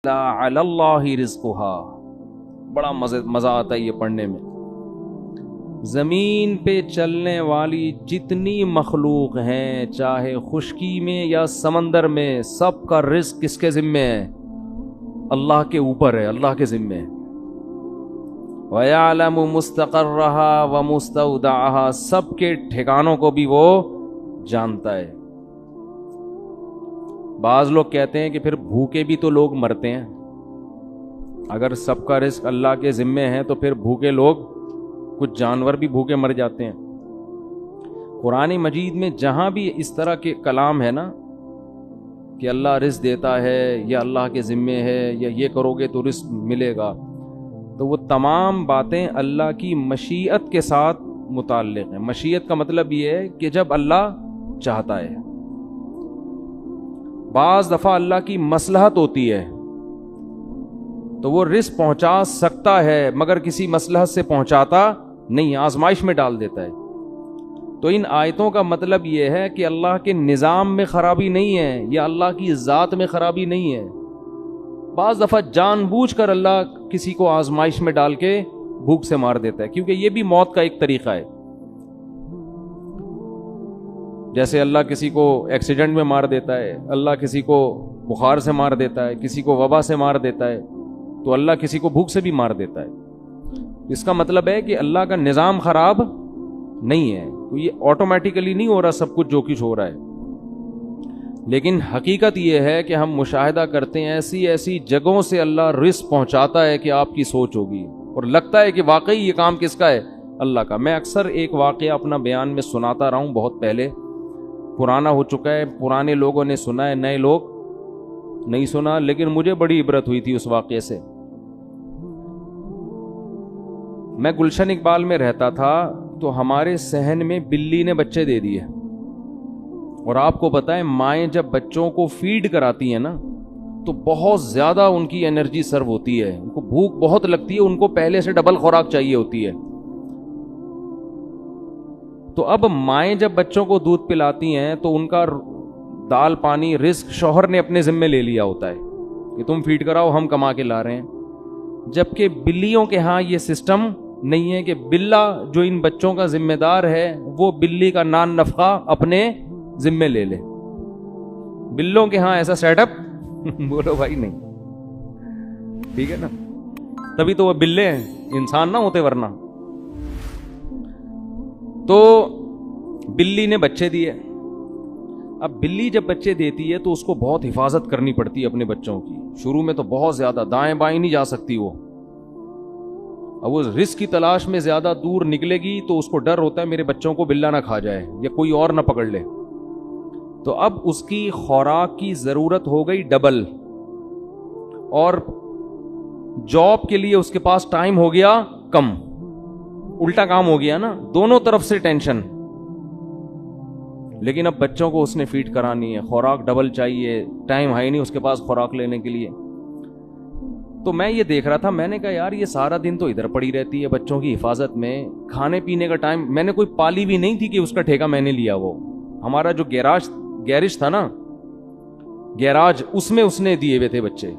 علی اللہ رزقھا، بڑا مزہ آتا ہے یہ پڑھنے میں۔ زمین پہ چلنے والی جتنی مخلوق ہیں، چاہے خشکی میں یا سمندر میں، سب کا رزق کس کے ذمے ہے؟ اللہ کے اوپر ہے، اللہ کے ذمے ہے۔ وَيَعْلَمُ مُسْتَقَرَّهَا وَمُسْتَوْدَعَهَا، سب کے ٹھکانوں کو بھی وہ جانتا ہے۔ بعض لوگ کہتے ہیں کہ پھر بھوکے بھی تو لوگ مرتے ہیں، اگر سب کا رزق اللہ کے ذمے ہے تو پھر بھوکے لوگ، کچھ جانور بھی بھوکے مر جاتے ہیں۔ قرآن مجید میں جہاں بھی اس طرح کے کلام ہے نا کہ اللہ رزق دیتا ہے یا اللہ کے ذمے ہے یا یہ کرو گے تو رزق ملے گا، تو وہ تمام باتیں اللہ کی مشیت کے ساتھ متعلق ہیں۔ مشیت کا مطلب یہ ہے کہ جب اللہ چاہتا ہے۔ بعض دفعہ اللہ کی مصلحت ہوتی ہے تو وہ رزق پہنچا سکتا ہے مگر کسی مصلحت سے پہنچاتا نہیں، آزمائش میں ڈال دیتا ہے۔ تو ان آیتوں کا مطلب یہ ہے کہ اللہ کے نظام میں خرابی نہیں ہے یا اللہ کی ذات میں خرابی نہیں ہے۔ بعض دفعہ جان بوجھ کر اللہ کسی کو آزمائش میں ڈال کے بھوک سے مار دیتا ہے، کیونکہ یہ بھی موت کا ایک طریقہ ہے۔ جیسے اللہ کسی کو ایکسیڈنٹ میں مار دیتا ہے، اللہ کسی کو بخار سے مار دیتا ہے، کسی کو وبا سے مار دیتا ہے، تو اللہ کسی کو بھوک سے بھی مار دیتا ہے۔ اس کا مطلب ہے کہ اللہ کا نظام خراب نہیں ہے، تو یہ آٹومیٹیکلی نہیں ہو رہا سب کچھ جو کچھ ہو رہا ہے۔ لیکن حقیقت یہ ہے کہ ہم مشاہدہ کرتے ہیں ایسی ایسی جگہوں سے اللہ رزق پہنچاتا ہے کہ آپ کی سوچ ہوگی اور لگتا ہے کہ واقعی یہ کام کس کا ہے؟ اللہ کا۔ میں اکثر ایک واقعہ اپنا بیان میں سناتا رہا ہوں، بہت پہلے، پرانا ہو چکا ہے، پرانے لوگوں نے سنا ہے، نئے لوگ نہیں سنا، لیکن مجھے بڑی عبرت ہوئی تھی اس واقعے سے۔ میں گلشن اقبال میں رہتا تھا تو ہمارے صحن میں بلی نے بچے دے دیے، اور آپ کو پتہ ہے مائیں جب بچوں کو فیڈ کراتی ہیں نا تو بہت زیادہ ان کی انرجی سرو ہوتی ہے، ان کو بھوک بہت لگتی ہے، ان کو پہلے سے ڈبل خوراک چاہیے ہوتی ہے۔ تو اب مائیں جب بچوں کو دودھ پلاتی ہیں تو ان کا دال پانی رزق شوہر نے اپنے ذمے لے لیا ہوتا ہے کہ تم فیڈ کراؤ، ہم کما کے لا رہے ہیں۔ جبکہ بلیوں کے ہاں یہ سسٹم نہیں ہے کہ بلا جو ان بچوں کا ذمہ دار ہے وہ بلی کا نان نفقہ اپنے ذمے لے لے۔ بلوں کے ہاں ایسا سیٹ اپ بولو بھائی نہیں، ٹھیک ہے نا؟ تبھی تو وہ بلے ہیں، انسان نہ ہوتے ورنہ۔ تو بلی نے بچے دیے۔ اب بلی جب بچے دیتی ہے تو اس کو بہت حفاظت کرنی پڑتی ہے اپنے بچوں کی، شروع میں تو بہت زیادہ، دائیں بائیں نہیں جا سکتی وہ۔ اب وہ رزق کی تلاش میں زیادہ دور نکلے گی تو اس کو ڈر ہوتا ہے میرے بچوں کو بلا نہ کھا جائے یا کوئی اور نہ پکڑ لے، تو اب اس کی خوراک کی ضرورت ہو گئی ڈبل، اور جاب کے لیے اس کے پاس ٹائم ہو گیا کم، الٹا کام ہو گیا نا، دونوں طرف سے ٹینشن۔ لیکن اب بچوں کو اس نے فیڈ کرانی ہے، خوراک ڈبل چاہیے، ٹائم ہے نہیں اس کے پاس خوراک لینے کے لیے۔ تو میں یہ دیکھ رہا تھا، میں نے کہا یار یہ سارا دن تو ادھر پڑی رہتی ہے بچوں کی حفاظت میں، کھانے پینے کا ٹائم، میں نے کوئی پالی بھی نہیں تھی کہ اس کا ٹھیکہ میں نے لیا۔ وہ ہمارا جو گیراج تھا نا، گیراج، اس میں اس نے دیے ہوئے تھے بچے۔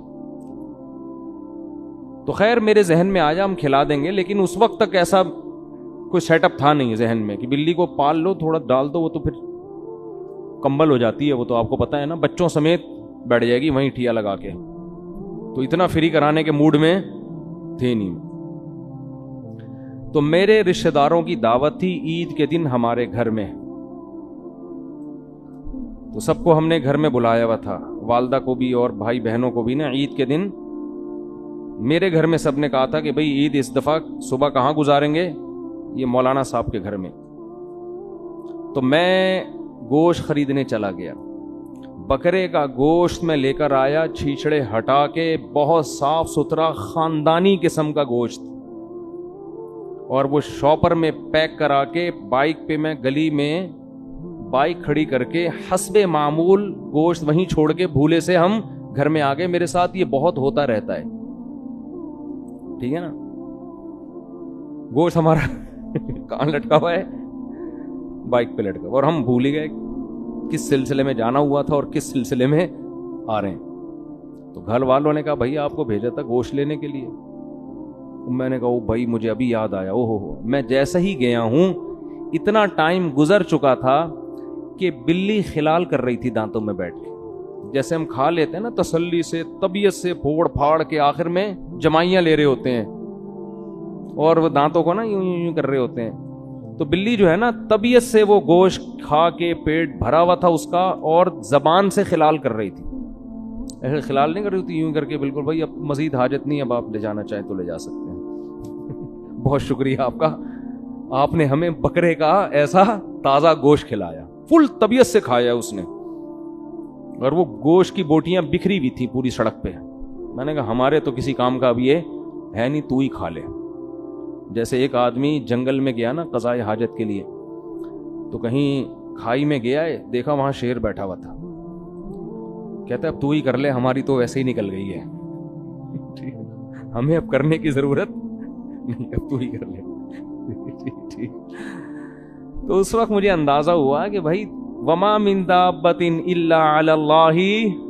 تو خیر میرے ذہن میں آیا ہم کھلا دیں گے، لیکن اس وقت تک ایسا کوئی سیٹ اپ تھا نہیں ذہن میں کہ بلی کو پال لو، تھوڑا ڈال دو، وہ تو پھر کمبل ہو جاتی ہے، وہ تو آپ کو پتہ ہے نا، بچوں سمیت بیٹھ جائے گی وہیں ٹھیا لگا کے، تو اتنا فری کرانے کے موڈ میں تھے نہیں۔ تو میرے رشتہ داروں کی دعوت تھی عید کے دن ہمارے گھر میں، تو سب کو ہم نے گھر میں بلایا ہوا تھا، والدہ کو بھی اور بھائی بہنوں کو بھی نا۔ عید کے دن میرے گھر میں سب نے کہا تھا کہ بھئی عید اس دفعہ صبح کہاں گزاریں گے؟ یہ مولانا صاحب کے گھر میں۔ تو میں گوشت خریدنے چلا گیا، بکرے کا گوشت میں لے کر آیا، چھیچڑے ہٹا کے، بہت صاف ستھرا خاندانی قسم کا گوشت، اور وہ شاپر میں پیک کرا کے بائک پہ میں گلی میں بائک کھڑی کر کے حسب معمول گوشت وہیں چھوڑ کے بھولے سے ہم گھر میں آ گئے۔ میرے ساتھ یہ بہت ہوتا رہتا ہے، ٹھیک ہے نا؟ گوشت ہمارا کہاں لٹکا ہوا ہے؟ بائک پہ لٹکا، اور ہم بھول ہی گئے کس سلسلے میں جانا ہوا تھا اور کس سلسلے میں آ رہے ہیں۔ تو گھر والوں نے کہا بھائی آپ کو بھیجا تھا گوشت لینے کے لیے. میں نے کہا او بھائی مجھے ابھی یاد آیا. او ہو میں جیسا ہی گیا ہوں اتنا ٹائم گزر چکا تھا کہ بلی خلال کر رہی تھی دانتوں میں بیٹھ کے. جیسے ہم کھا لیتے ہیں نا تسلی سے, طبیعت سے پھوڑ پھاڑ کے, آخر میں جمائیاں لے رہے ہوتے ہیں اور وہ دانتوں کو نا یوں یوں کر رہے ہوتے ہیں. تو بلی جو ہے نا طبیعت سے وہ گوشت کھا کے پیٹ بھرا ہوا تھا اس کا, اور زبان سے خلال کر رہی تھی. ایسے خلال نہیں کر رہی تھی, یوں کر کے بالکل بھائی اب مزید حاجت نہیں, اب آپ لے جانا چاہیں تو لے جا سکتے ہیں. بہت شکریہ آپ کا, آپ نے ہمیں بکرے کا ایسا تازہ گوشت کھلایا, فل طبیعت سے کھایا اس نے. اور وہ گوشت کی بوٹیاں بکھری بھی تھیں پوری سڑک پہ. میں نے کہا ہمارے تو کسی کام کا اب یہ ہے نہیں, تو ہی کھا لے. جیسے ایک آدمی جنگل میں گیا نا قضاء حاجت کے لیے, تو کہیں کھائی میں گیا ہے, دیکھا وہاں شیر بیٹھا ہوا تھا. کہتا ہے اب تو ہی کر لے, ہماری تو ویسے ہی نکل گئی ہے, ہمیں اب کرنے کی ضرورت نہیں, اب تو ہی کر لے. تو اس وقت مجھے اندازہ ہوا کہ بھائی وما من دابۃ الا علی اللہ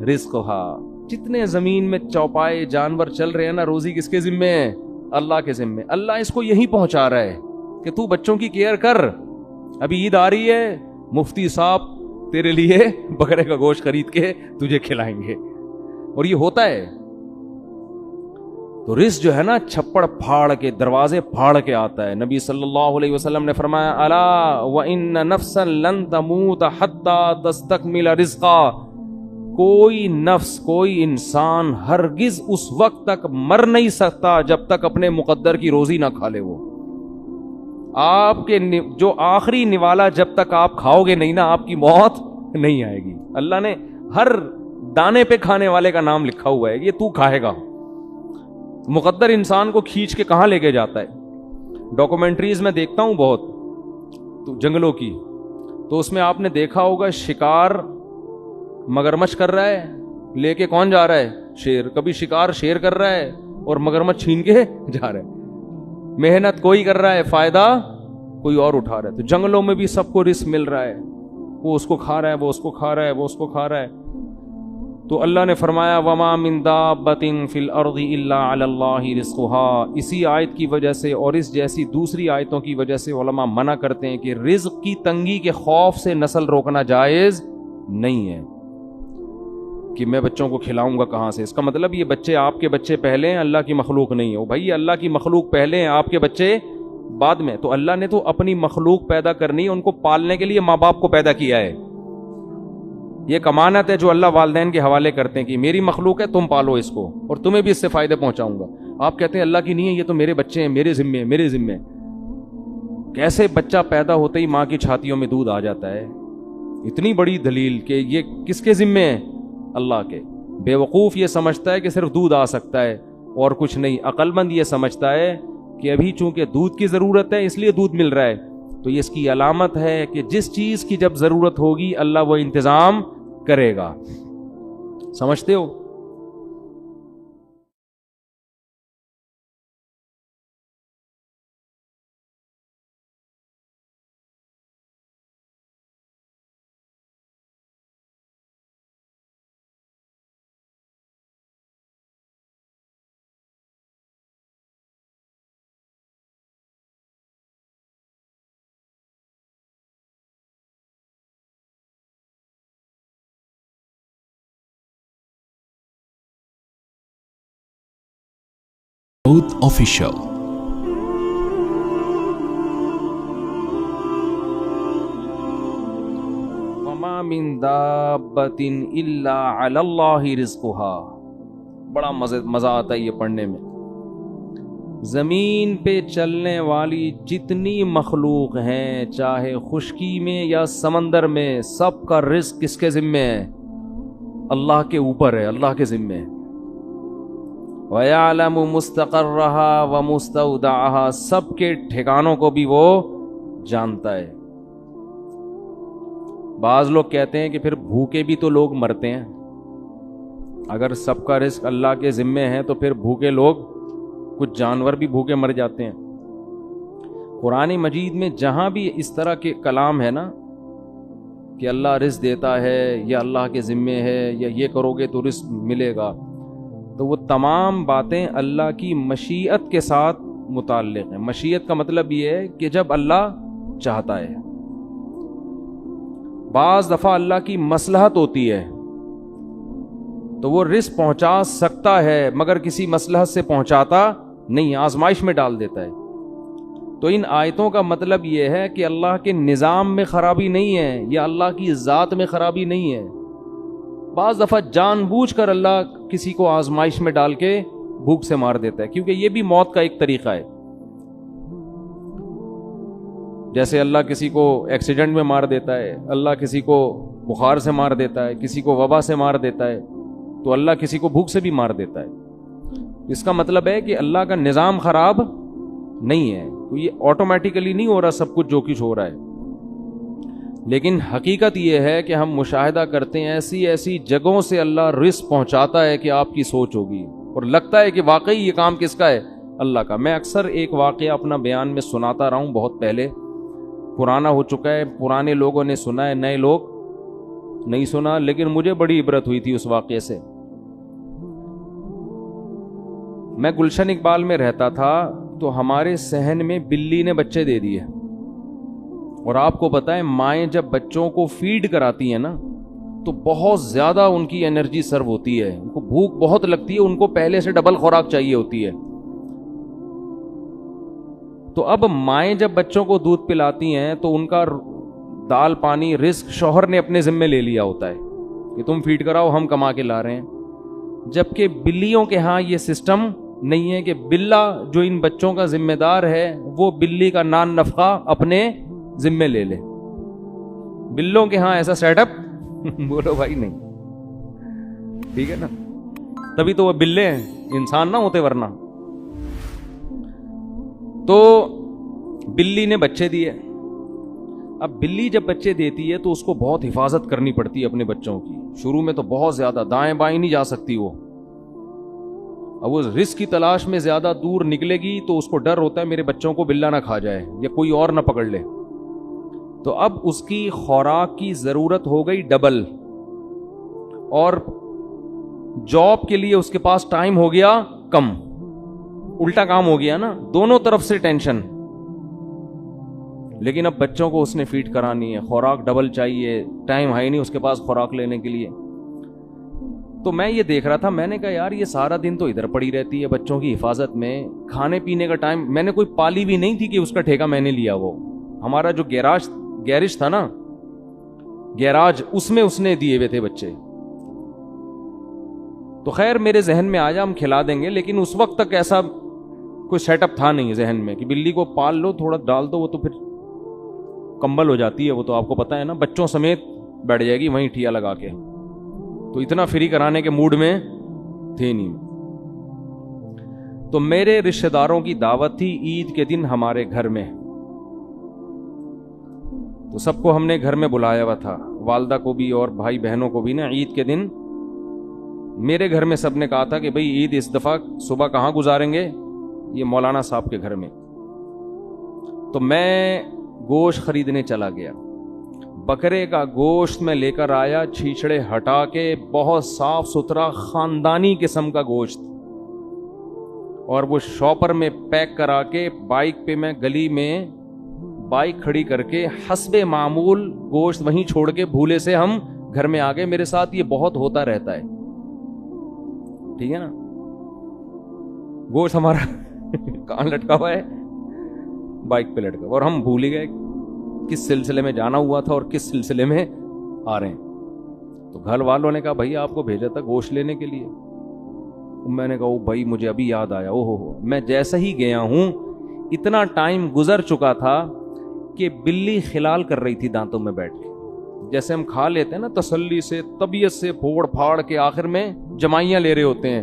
رزقها, جتنے زمین میں چوپائے جانور چل رہے ہیں نا, روزی کس کے ذمے ہے؟ اللہ کے ذمے. اللہ اس کو یہی پہنچا رہا ہے کہ تو بچوں کی کیئر کر, ابھی عید آ رہی ہے, مفتی صاحب تیرے لیے بکرے کا گوشت خرید کے تجھے کھلائیں گے. اور یہ ہوتا ہے. تو رزق جو ہے نا چھپڑ پھاڑ کے, دروازے پھاڑ کے آتا ہے. نبی صلی اللہ علیہ وسلم نے فرمایا الا وان نفسا لن تموت حتى تستكمل رزقا, کوئی نفس, کوئی انسان ہرگز اس وقت تک مر نہیں سکتا جب تک اپنے مقدر کی روزی نہ کھا لے. وہ آپ کے جو آخری نوالا جب تک آپ کھاؤ گے نہیں نا, آپ کی موت نہیں آئے گی. اللہ نے ہر دانے پہ کھانے والے کا نام لکھا ہوا ہے, یہ تو کھائے گا. مقدر انسان کو کھینچ کے کہاں لے کے جاتا ہے. ڈاکومنٹریز میں دیکھتا ہوں بہت تو جنگلوں کی, تو اس میں آپ نے دیکھا ہوگا شکار مگرمچھ کر رہا ہے, لے کے کون جا رہا ہے؟ شیر. کبھی شکار شیر کر رہا ہے اور مگرمچھ چھین کے جا رہا ہے. محنت کوئی کر رہا ہے, فائدہ کوئی اور اٹھا رہا ہے. تو جنگلوں میں بھی سب کو رزق مل رہا ہے, وہ اس کو کھا رہا ہے, وہ اس کو کھا رہا ہے, وہ اس کو کھا رہا ہے. تو اللہ نے فرمایا وما من دابۃ فی الارض الا علی اللہ رزقها. اسی آیت کی وجہ سے اور اس جیسی دوسری آیتوں کی وجہ سے علماء منع کرتے ہیں کہ رزق کی تنگی کے خوف سے نسل روکنا جائز نہیں ہے کہ میں بچوں کو کھلاؤں گا کہاں سے. اس کا مطلب یہ بچے آپ کے بچے پہلے ہیں, اللہ کی مخلوق نہیں ہو. بھائی اللہ کی مخلوق پہلے ہیں, آپ کے بچے بعد میں. تو اللہ نے تو اپنی مخلوق پیدا کرنی, ان کو پالنے کے لیے ماں باپ کو پیدا کیا ہے. یہ کمانت ہے جو اللہ والدین کے حوالے کرتے ہیں کہ میری مخلوق ہے, تم پالو اس کو اور تمہیں بھی اس سے فائدے پہنچاؤں گا. آپ کہتے ہیں اللہ کی نہیں ہے, یہ تو میرے بچے ہیں, میرے ذمے ہیں, میرے ذمے. کیسے بچہ پیدا ہوتے ہی ماں کی چھاتیوں میں دودھ آ جاتا ہے؟ اتنی بڑی دلیل کہ یہ کس کے ذمے ہے؟ اللہ کے. بے وقوف یہ سمجھتا ہے کہ صرف دودھ آ سکتا ہے اور کچھ نہیں. عقل مند یہ سمجھتا ہے کہ ابھی چونکہ دودھ کی ضرورت ہے اس لیے دودھ مل رہا ہے. تو یہ اس کی علامت ہے کہ جس چیز کی جب ضرورت ہوگی اللہ وہ انتظام کرے گا. سمجھتے ہو؟ Official. وما من دابۃ الا علی اللہ رزقها. بڑا مزہ آتا ہے یہ پڑھنے میں. زمین پہ چلنے والی جتنی مخلوق ہیں, چاہے خشکی میں یا سمندر میں, سب کا رزق کس کے ذمے ہے؟ اللہ کے اوپر ہے, اللہ کے ذمے ہے. وَيَعْلَمُ مُسْتَقَرَّهَا وَمُسْتَوْدَعَهَا. سب کے ٹھکانوں کو بھی وہ جانتا ہے. بعض لوگ کہتے ہیں کہ پھر بھوکے بھی تو لوگ مرتے ہیں. اگر سب کا رزق اللہ کے ذمے ہے تو پھر بھوکے لوگ, کچھ جانور بھی بھوکے مر جاتے ہیں. قرآن مجید میں جہاں بھی اس طرح کے کلام ہے نا کہ اللہ رزق دیتا ہے یا اللہ کے ذمے ہے یا یہ کرو گے تو رزق ملے گا, تو وہ تمام باتیں اللہ کی مشیت کے ساتھ متعلق ہیں. مشیت کا مطلب یہ ہے کہ جب اللہ چاہتا ہے. بعض دفعہ اللہ کی مصلحت ہوتی ہے تو وہ رزق پہنچا سکتا ہے مگر کسی مصلحت سے پہنچاتا نہیں، آزمائش میں ڈال دیتا ہے. تو ان آیتوں کا مطلب یہ ہے کہ اللہ کے نظام میں خرابی نہیں ہے یا اللہ کی ذات میں خرابی نہیں ہے. بعض دفعہ جان بوجھ کر اللہ کسی کو آزمائش میں ڈال کے بھوک سے مار دیتا ہے، کیونکہ یہ بھی موت کا ایک طریقہ ہے. جیسے اللہ کسی کو ایکسیڈنٹ میں مار دیتا ہے، اللہ کسی کو بخار سے مار دیتا ہے، کسی کو وبا سے مار دیتا ہے، تو اللہ کسی کو بھوک سے بھی مار دیتا ہے. اس کا مطلب ہے کہ اللہ کا نظام خراب نہیں ہے. تو یہ آٹومیٹیکلی نہیں ہو رہا سب کچھ جو کچھ ہو رہا ہے، لیکن حقیقت یہ ہے کہ ہم مشاہدہ کرتے ہیں ایسی ایسی جگہوں سے اللہ رزق پہنچاتا ہے کہ آپ کی سوچ ہوگی اور لگتا ہے کہ واقعی یہ کام کس کا ہے؟ اللہ کا. میں اکثر ایک واقعہ اپنا بیان میں سناتا رہا ہوں، بہت پہلے پرانا ہو چکا ہے، پرانے لوگوں نے سنا ہے، نئے لوگ نہیں سنا، لیکن مجھے بڑی عبرت ہوئی تھی اس واقعے سے. میں گلشن اقبال میں رہتا تھا تو ہمارے صحن میں بلی نے بچے دے دیے. اور آپ کو پتہ ہے مائیں جب بچوں کو فیڈ کراتی ہیں نا تو بہت زیادہ ان کی انرجی سرو ہوتی ہے، ان کو بھوک بہت لگتی ہے، ان کو پہلے سے ڈبل خوراک چاہیے ہوتی ہے. تو اب مائیں جب بچوں کو دودھ پلاتی ہیں تو ان کا دال پانی رزق شوہر نے اپنے ذمے لے لیا ہوتا ہے کہ تم فیڈ کراؤ، ہم کما کے لا رہے ہیں. جبکہ بلیوں کے ہاں یہ سسٹم نہیں ہے کہ بلا جو ان بچوں کا ذمہ دار ہے وہ بلی کا نان نفقہ اپنے ذمے لے لے. بلوں کے ہاں ایسا سیٹ اپ بولو بھائی نہیں، ٹھیک ہے نا، تبھی تو وہ بلے ہیں، انسان نہ ہوتے ورنہ. تو بلی نے بچے دیے. اب بلی جب بچے دیتی ہے تو اس کو بہت حفاظت کرنی پڑتی ہے اپنے بچوں کی. شروع میں تو بہت زیادہ دائیں بائیں نہیں جا سکتی وہ. اب وہ رزق کی تلاش میں زیادہ دور نکلے گی تو اس کو ڈر ہوتا ہے میرے بچوں کو بلا نہ کھا جائے یا کوئی اور نہ پکڑ لے. تو اب اس کی خوراک کی ضرورت ہو گئی ڈبل، اور جاب کے لیے اس کے پاس ٹائم ہو گیا کم. الٹا کام ہو گیا نا، دونوں طرف سے ٹینشن. لیکن اب بچوں کو اس نے فیڈ کرانی ہے، خوراک ڈبل چاہیے، ٹائم ہے نہیں اس کے پاس خوراک لینے کے لیے. تو میں یہ دیکھ رہا تھا، میں نے کہا یار یہ سارا دن تو ادھر پڑی رہتی ہے بچوں کی حفاظت میں، کھانے پینے کا ٹائم. میں نے کوئی پالی بھی نہیں تھی کہ اس کا ٹھیکہ میں نے لیا. وہ ہمارا جو گیرج تھا نا، گیراج، اس میں اس نے دیے ہوئے تھے بچے. تو خیر میرے ذہن میں آیا ہم کھلا دیں گے، لیکن اس وقت تک ایسا کوئی سیٹ اپ تھا نہیں ذہن میں کہ بلی کو پال لو، تھوڑا ڈال دو، وہ تو پھر کمبل ہو جاتی ہے، وہ تو آپ کو پتہ ہے نا، بچوں سمیت بیٹھ جائے گی وہیں ٹھیا لگا کے. تو اتنا فری کرانے کے موڈ میں تھے نہیں. تو میرے رشتہ داروں کی دعوت تھی عید کے دن ہمارے گھر میں. تو سب کو ہم نے گھر میں بلایا ہوا تھا، والدہ کو بھی اور بھائی بہنوں کو بھی نا. عید کے دن میرے گھر میں سب نے کہا تھا کہ بھئی عید اس دفعہ صبح کہاں گزاریں گے؟ یہ مولانا صاحب کے گھر میں. تو میں گوشت خریدنے چلا گیا. بکرے کا گوشت میں لے کر آیا، چھیچڑے ہٹا کے، بہت صاف ستھرا خاندانی قسم کا گوشت. اور وہ شاپر میں پیک کرا کے بائک پہ میں گلی میں بائک کھڑی کر کے حسب معمول گوشت وہیں چھوڑ کے بھولے سے ہم گھر میں آ گئے. میرے ساتھ یہ بہت ہوتا رہتا ہے، ٹھیک ہے نا. گوشت ہمارا کہاں لٹکا ہوا ہے؟ بائک پہ لٹکا، اور ہم بھول ہی گئے کس سلسلے میں جانا ہوا تھا اور کس سلسلے میں آ رہے ہیں. تو گھر والوں نے کہا بھائی آپ کو بھیجا تھا گوشت لینے کے لیے. میں نے کہا او بھائی مجھے ابھی یاد آیا. او ہو میں جیسا ہی گیا ہوں اتنا ٹائم گزر چکا تھا کہ بلی خلال کر رہی تھی دانتوں میں بیٹھ کے. جیسے ہم کھا لیتے ہیں نا تسلی سے، طبیعت سے پھوڑ پھاڑ کے، آخر میں جمائیاں لے رہے ہوتے ہیں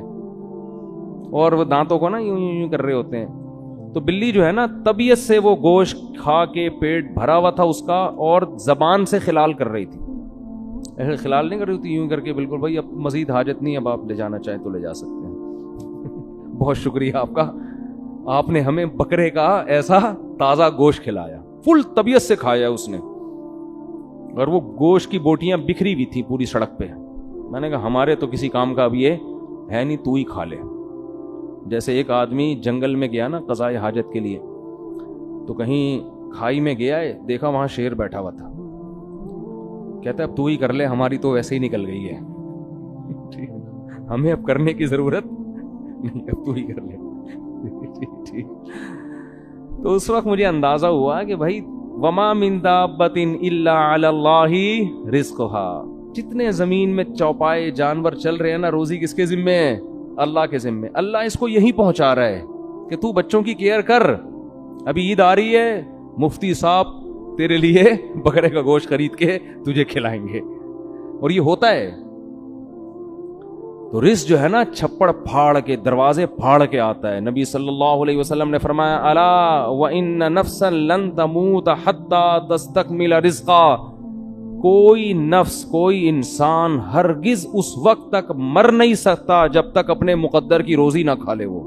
اور وہ دانتوں کو نا یوں یوں کر رہے ہوتے ہیں. تو بلی جو ہے نا طبیعت سے وہ گوشت کھا کے پیٹ بھرا ہوا تھا اس کا، اور زبان سے خلال کر رہی تھی. ایسے خلال نہیں کر رہی تھی، یوں کر کے بالکل بھائی اب مزید حاجت نہیں، اب آپ لے جانا چاہیں تو لے جا سکتے ہیں. بہت شکریہ آپ کا، آپ نے ہمیں بکرے کا ایسا تازہ گوشت کھلایا، فل طبیعت سے کھایا اس نے. اور وہ گوشت کی بوٹیاں بکھری ہوئی تھی پوری سڑک پہ. میں نے کہا ہمارے تو کسی کام کا اب یہ ہے نہیں تو ہی کھا لے. جیسے ایک آدمی جنگل میں گیا نا قضائے حاجت کے لیے, تو کہیں کھائی میں گیا ہے, دیکھا وہاں شیر بیٹھا ہوا تھا, کہتا ہے اب تو ہی کر لے, ہماری تو ویسے ہی نکل گئی ہے, ہمیں اب کرنے کی ضرورت نہیں, اب تو ہی کر لے. تو اس وقت مجھے اندازہ ہوا کہ بھائی وما من دابۃ الا علی اللہ رزقها, جتنے زمین میں چوپائے جانور چل رہے ہیں نا, روزی کس کے ذمے ہے؟ اللہ کے ذمے. اللہ اس کو یہی پہنچا رہا ہے کہ تو بچوں کی کیئر کر, ابھی عید آ رہی ہے, مفتی صاحب تیرے لیے بکرے کا گوشت خرید کے تجھے کھلائیں گے, اور یہ ہوتا ہے. تو رزق جو ہے نا چھپڑ پھاڑ کے, دروازے پھاڑ کے آتا ہے. نبی صلی اللہ علیہ وسلم نے فرمایا الا وان نفسا لن تموت حتى تستكمل رزقا, کوئی نفس, کوئی انسان ہرگز اس وقت تک مر نہیں سکتا جب تک اپنے مقدر کی روزی نہ کھا لے. وہ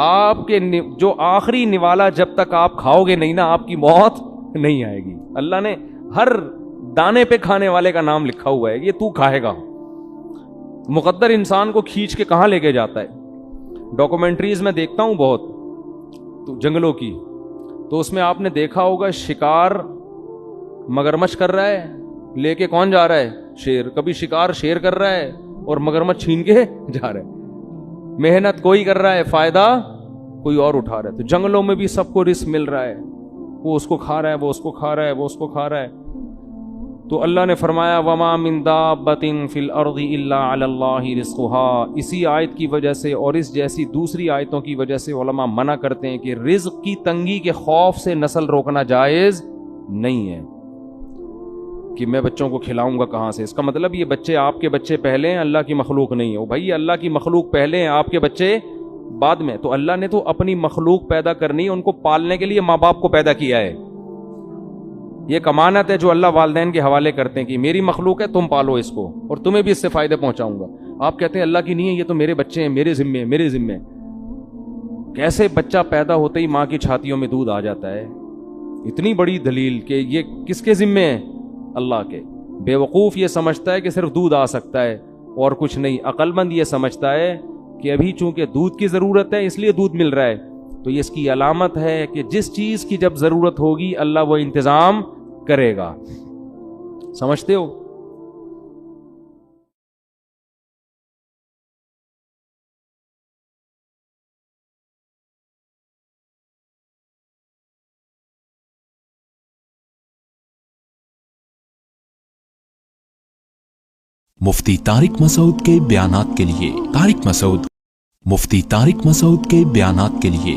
آپ کے جو آخری نوالا جب تک آپ کھاؤ گے نہیں نا, آپ کی موت نہیں آئے گی. اللہ نے ہر دانے پہ کھانے والے کا نام لکھا ہوا ہے, یہ تو کھائے گا. مقدر انسان کو کھینچ کے کہاں لے کے جاتا ہے. ڈاکومنٹریز میں دیکھتا ہوں بہت تو جنگلوں کی, تو اس میں آپ نے دیکھا ہوگا شکار مگرمچھ کر رہا ہے, لے کے کون جا رہا ہے؟ شیر. کبھی شکار شیر کر رہا ہے اور مگرمچھ چھین کے جا رہا ہے. محنت کوئی کر رہا ہے, فائدہ کوئی اور اٹھا رہا ہے. تو جنگلوں میں بھی سب کو رزق مل رہا ہے, وہ اس کو کھا رہا ہے, وہ اس کو کھا رہا ہے, وہ اس کو کھا رہا ہے. تو اللہ نے فرمایا وما من دابۃ فی الارض الا علی اللہ رزقها. اسی آیت کی وجہ سے اور اس جیسی دوسری آیتوں کی وجہ سے علماء منع کرتے ہیں کہ رزق کی تنگی کے خوف سے نسل روکنا جائز نہیں ہے کہ میں بچوں کو کھلاؤں گا کہاں سے. اس کا مطلب یہ بچے آپ کے بچے پہلے ہیں, اللہ کی مخلوق نہیں ہے. بھائی اللہ کی مخلوق پہلے ہیں, آپ کے بچے بعد میں. تو اللہ نے تو اپنی مخلوق پیدا کرنی, ان کو پالنے کے لیے ماں باپ کو پیدا کیا ہے. یہ کمانت ہے جو اللہ والدین کے حوالے کرتے ہیں کہ میری مخلوق ہے, تم پالو اس کو اور تمہیں بھی اس سے فائدے پہنچاؤں گا. آپ کہتے ہیں اللہ کی نہیں ہے, یہ تو میرے بچے ہیں, میرے ذمے ہیں, میرے ذمے. کیسے بچہ پیدا ہوتے ہی ماں کی چھاتیوں میں دودھ آ جاتا ہے؟ اتنی بڑی دلیل کہ یہ کس کے ذمے ہے؟ اللہ کے. بے وقوف یہ سمجھتا ہے کہ صرف دودھ آ سکتا ہے اور کچھ نہیں. عقل مند یہ سمجھتا ہے کہ ابھی چونکہ دودھ کی ضرورت ہے اس لیے دودھ مل رہا ہے. تو یہ اس کی علامت ہے کہ جس چیز کی جب ضرورت ہوگی اللہ وہ انتظام کرے گا. سمجھتے ہو؟ مفتی طارق مسعود کے بیانات کے لیے مفتی طارق مسعود کے بیانات کے لیے